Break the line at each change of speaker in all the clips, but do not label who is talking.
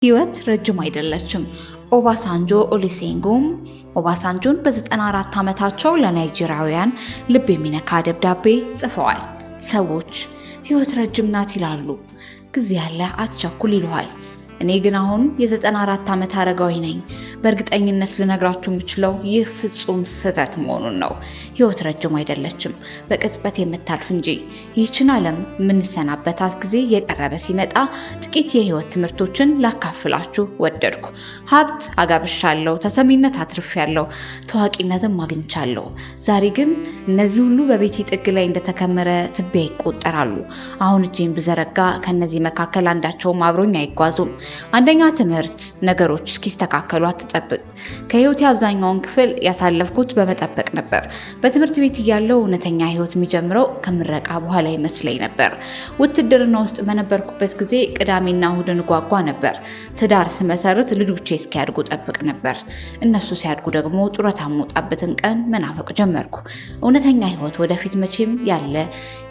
ህይወት ረጅም አይደለችም። ኦባሳንጆ ኦሉሴጉን ኦባሳንጆን በ94 ዓመታቸው ለናይጄሪያውያን ልብ የሚነካ ደብዳቤ ጽፈዋል። ሰዎች ህይወት ረጅም ናት ይላሉ፣ ጊዜ ያለ አትቸኩል ይለዋል። እኔ ግን አሁን የ94 ዓመት አረጋዊ ነኝ። በእርግጠኝነት ልነግራችሁ የምችለው ይህ ፍጹም ስህተት መሆኑን ነው። ህይወት ረጅም አይደለችም፣ በቅጽበት የምታልፍ እንጂ። ይህችን ዓለም የምንሰናበታት ጊዜ የቀረበ ሲመጣ ጥቂት የህይወት ትምህርቶችን ላካፍላችሁ ወደድኩ። ሀብት አጋብሻለሁ፣ ተሰሚነት አትርፌያለሁ፣ ታዋቂነትም አግኝቻለሁ። ዛሬ ግን እነዚህ ሁሉ በቤቴ ጥግ ላይ እንደተከመረ ትቢያ ይቆጠራሉ። አሁን እጄን ብዘረጋ ከነዚህ መካከል አንዳቸውም አብሮኝ አይጓዙም። አንደኛ ትምህርት፣ ነገሮች እስኪስተካከሉ አትጠብቅ። ከህይወቴ አብዛኛውን ክፍል ያሳለፍኩት በመጠበቅ ነበር። በትምህርት ቤት እያለው እውነተኛ ህይወት የሚጀምረው ከምረቃ በኋላ ይመስለኝ ነበር። ውትድርና ውስጥ በነበርኩበት ጊዜ ቅዳሜና እሁድን ጓጓ ነበር። ትዳር ስመሰርት ልጆቼ እስኪያድጉ ጠብቅ ነበር። እነሱ ሲያድጉ ደግሞ ጡረታ የምወጣበትን ቀን መናፈቅ ጀመርኩ። እውነተኛ ህይወት ወደፊት መቼም ያለ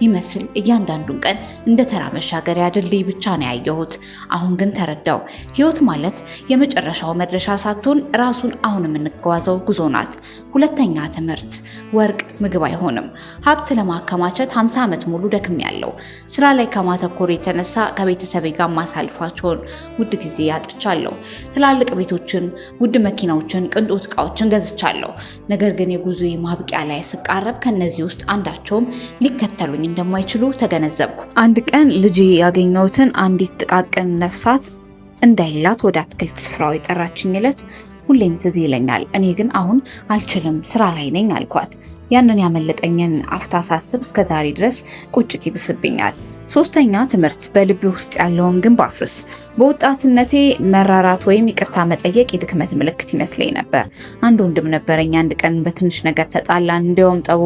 ይመስል እያንዳንዱን ቀን እንደ ተራ መሻገሪያ ድልድይ ብቻ ነው ያየሁት። አሁን ግን ተረዳው። ህይወት ማለት የመጨረሻው መድረሻ ሳትሆን ራሱን አሁን የምንጓዘው ጉዞ ናት። ሁለተኛ ትምህርት፣ ወርቅ ምግብ አይሆንም። ሀብት ለማከማቸት 50 ዓመት ሙሉ ደክሜያለሁ። ስራ ላይ ከማተኮር የተነሳ ከቤተሰቤ ጋር ማሳልፋቸውን ውድ ጊዜ አጥቻለሁ። ትላልቅ ቤቶችን፣ ውድ መኪናዎችን፣ ቅንጦት ዕቃዎችን ገዝቻለሁ። ነገር ግን የጉዞዬ ማብቂያ ላይ ስቃረብ ከነዚህ ውስጥ አንዳቸውም ሊከተሉኝ እንደማይችሉ ተገነዘብኩ። አንድ ቀን ልጄ ያገኘሁትን አንዲት ጥቃቅን ነፍሳት እንዳይላት ወደ አትክልት ስፍራው የጠራችኝ ዕለት ሁሌም ትዝ ይለኛል። እኔ ግን አሁን አልችልም፣ ስራ ላይ ነኝ አልኳት። ያንን ያመለጠኝን አፍታ ሳስብ እስከ ዛሬ ድረስ ቁጭት ይብስብኛል። ሶስተኛ ትምህርት፣ በልቤ ውስጥ ያለውን ግንብ አፍርስ። በወጣትነቴ መራራት ወይም ይቅርታ መጠየቅ የድክመት ምልክት ይመስለኝ ነበር። አንድ ወንድም ነበረኝ። አንድ ቀን በትንሽ ነገር ተጣላን። እንዲያውም ጠቡ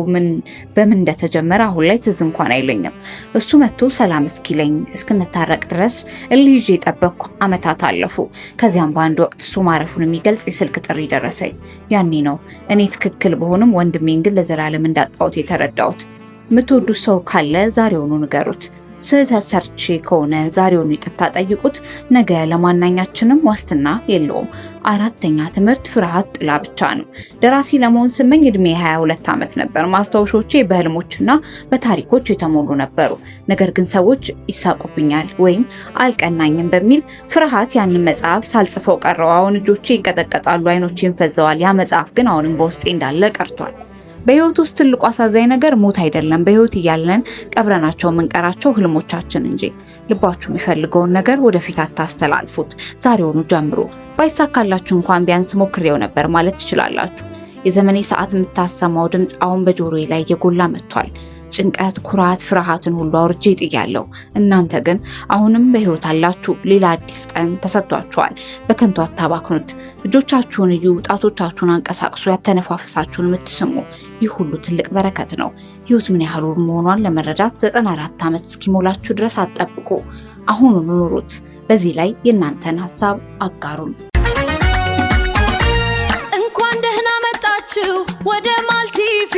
በምን እንደተጀመረ አሁን ላይ ትዝ እንኳን አይለኝም። እሱ መጥቶ ሰላም እስኪለኝ እስክንታረቅ ድረስ እልህ ይዤ የጠበቅኩ ዓመታት አለፉ። ከዚያም በአንድ ወቅት እሱ ማረፉን የሚገልጽ የስልክ ጥሪ ደረሰኝ። ያኔ ነው እኔ ትክክል በሆንም ወንድሜን ግን ለዘላለም እንዳጣሁት የተረዳሁት። የምትወዱት ሰው ካለ ዛሬውኑ ንገሩት። ስህተት ሰርቼ ከሆነ ዛሬውኑ ይቅርታ ጠይቁት። ነገ ለማናኛችንም ዋስትና የለውም። አራተኛ ትምህርት፣ ፍርሃት ጥላ ብቻ ነው። ደራሲ ለመሆን ስመኝ እድሜ 22 ዓመት ነበር። ማስታወሾቼ በህልሞችና በታሪኮች የተሞሉ ነበሩ። ነገር ግን ሰዎች ይሳቁብኛል ወይም አልቀናኝም በሚል ፍርሃት ያንን መጽሐፍ ሳልጽፈው ቀረው። አሁን እጆቼ ይንቀጠቀጣሉ፣ አይኖቼን ፈዘዋል። ያ መጽሐፍ ግን አሁንም በውስጤ እንዳለ ቀርቷል። በህይወት ውስጥ ትልቁ አሳዛኝ ነገር ሞት አይደለም፣ በህይወት እያለን ቀብረናቸው የምንቀራቸው ህልሞቻችን እንጂ። ልባችሁ የሚፈልገውን ነገር ወደፊት አታስተላልፉት። ዛሬውኑ ጀምሩ። ባይሳካላችሁ እንኳን ቢያንስ ሞክሬው ነበር ማለት ትችላላችሁ። የዘመኔ ሰዓት የምታሰማው ድምፅ አሁን በጆሮዬ ላይ እየጎላ መጥቷል። ጭንቀት፣ ኩራት፣ ፍርሃትን ሁሉ አውርጄ ጥያለሁ። እናንተ ግን አሁንም በህይወት አላችሁ። ሌላ አዲስ ቀን ተሰጥቷችኋል። በከንቱ አታባክኑት። እጆቻችሁን እዩ፣ ጣቶቻችሁን አንቀሳቅሱ። ያተነፋፈሳችሁን የምትስሙ፣ ይህ ሁሉ ትልቅ በረከት ነው። ህይወት ምን ያህል መሆኗን ለመረዳት 94 ዓመት እስኪሞላችሁ ድረስ አትጠብቁ። አሁኑን ኑሩት። በዚህ ላይ የእናንተን ሀሳብ አጋሩን።
እንኳን ደህና መጣችሁ ወደ ማልቲቪ